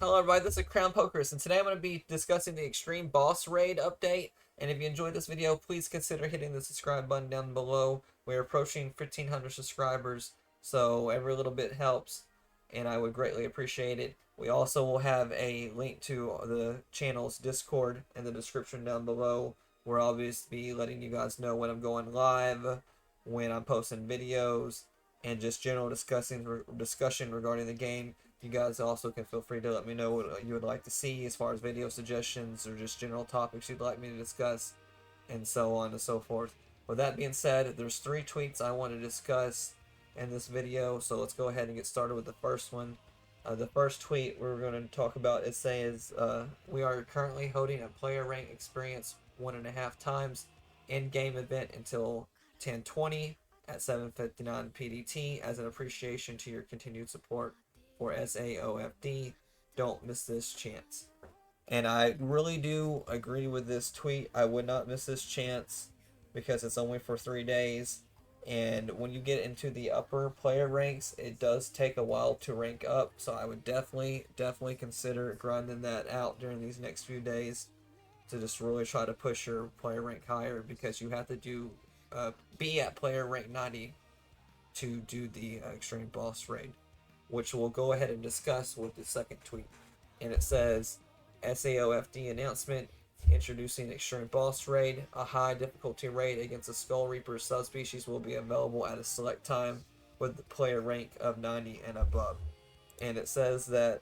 Hello everybody, this is Crown Pokers, and today I'm going to be discussing the Extreme Boss Raid update. And if you enjoyed this video, please consider hitting the subscribe button down below. We're approaching 1,500 subscribers, so every little bit helps, and I would greatly appreciate it. We also will have a link to the channel's Discord in the description down below, where I'll be letting you guys know when I'm going live, when I'm posting videos, and just general discussion regarding the game. You guys also can feel free to let me know what you would like to see as far as video suggestions or just general topics you'd like me to discuss, and so on and so forth. With that being said, there's 3 tweets I want to discuss in this video, so let's go ahead and get started with the first one. The first tweet we're going to talk about, it says, we are currently holding a player rank experience 1.5 times in-game event until 10:20 at 7:59 PDT as an appreciation to your continued support for SAOFD. Don't miss this chance. And I really do agree with this tweet. I would not miss this chance because it's only for 3 days. And when you get into the upper player ranks, it does take a while to rank up. So I would definitely consider grinding that out during these next few days to just really try to push your player rank higher, because you have to be at player rank 90 to do the extreme boss raid, which we'll go ahead and discuss with the second tweet. And it says, SAOFD announcement introducing Extreme Boss Raid. A high difficulty raid against a Skull Reaper subspecies will be available at a select time with the player rank of 90 and above. And it says that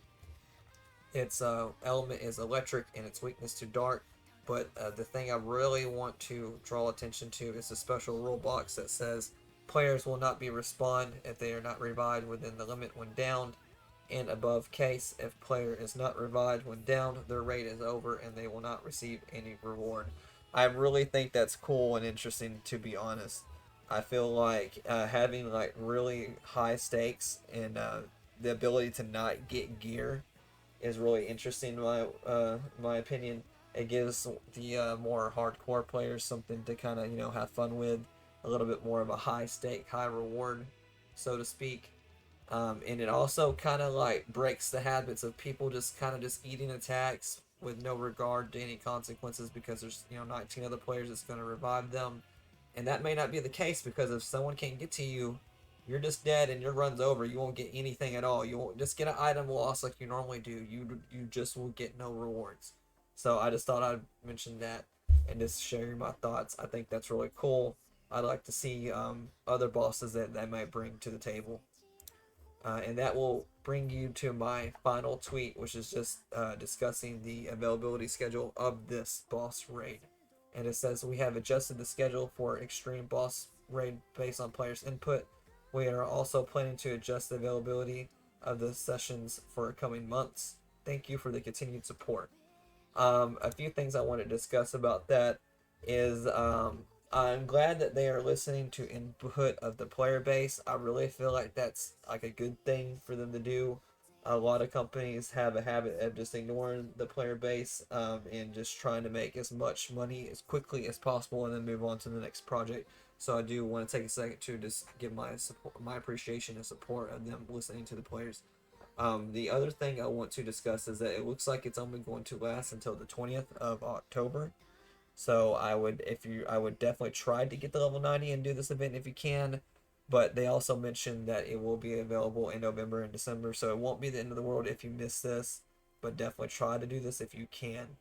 its element is electric and its weakness to dark. But the thing I really want to draw attention to is a special rule box that says players will not be respawned if they are not revived within the limit when downed. In above case, if player is not revived when down, their raid is over and they will not receive any reward. I really think that's cool and interesting, to be honest. I feel like having like really high stakes and the ability to not get gear is really interesting in my opinion. It gives the more hardcore players something to kind of have fun with, a little bit more of a high stake, high reward, so to speak. And it also kind of like breaks the habits of people just kind of just eating attacks with no regard to any consequences, because there's 19 other players that's going to revive them, and that may not be the case, because if someone can't get to you, you're just dead and your run's over. You won't get anything at all. You won't just get an item loss like you normally do. You just will get no rewards. So I just thought I'd mention that and just share my thoughts. I think that's really cool. I'd like to see other bosses that they might bring to the table. And that will bring you to my final tweet, which is just discussing the availability schedule of this boss raid. And it says, we have adjusted the schedule for extreme boss raid based on players' input. We are also planning to adjust the availability of the sessions for coming months. Thank you for the continued support. A few things I want to discuss about that is I'm glad that they are listening to input of the player base. I really feel like that's like a good thing for them to do. A lot of companies have a habit of just ignoring the player base and just trying to make as much money as quickly as possible and then move on to the next project. So I do want to take a second to just give my support, my appreciation and support of them listening to the players. The other thing I want to discuss is that it looks like it's only going to last until the 20th of October. So I would definitely try to get the level 90 and do this event if you can. But they also mentioned that it will be available in November and December, so it won't be the end of the world if you miss this. But definitely try to do this if you can.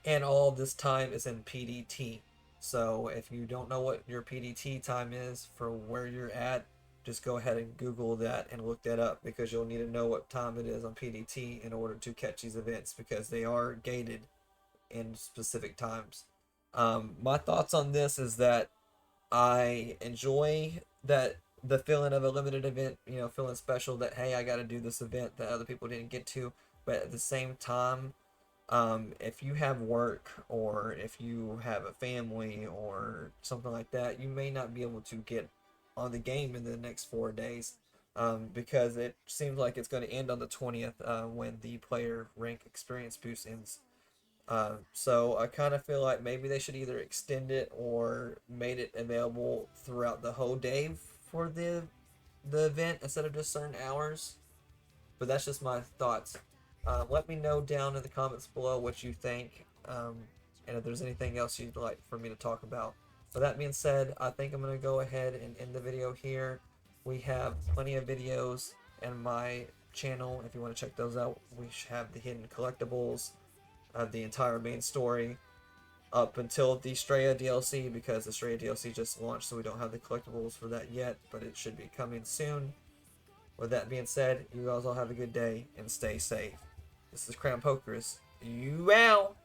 And all of this time is in PDT. So if you don't know what your PDT time is for where you're at, just go ahead and Google that and look that up, because you'll need to know what time it is on PDT in order to catch these events, because they are gated in specific times. My thoughts on this is that I enjoy that the feeling of a limited event, feeling special, that hey, I got to do this event that other people didn't get to. But at the same time, if you have work or if you have a family or something like that, you may not be able to get on the game in the next 4 days. Because it seems like it's going to end on the 20th when the player rank experience boost ends. So I kind of feel like maybe they should either extend it or made it available throughout the whole day for the event instead of just certain hours. But that's just my thoughts. Let me know down in the comments below what you think, and if there's anything else you'd like for me to talk about. With that being said, I think I'm going to go ahead and end the video here. We have plenty of videos in my channel. If you want to check those out, we have the hidden collectibles, the entire main story, up until the Straya DLC, because the Straya DLC just launched, so we don't have the collectibles for that yet, but it should be coming soon. With that being said, you guys all have a good day and stay safe. This is Crown Pokerus. You out!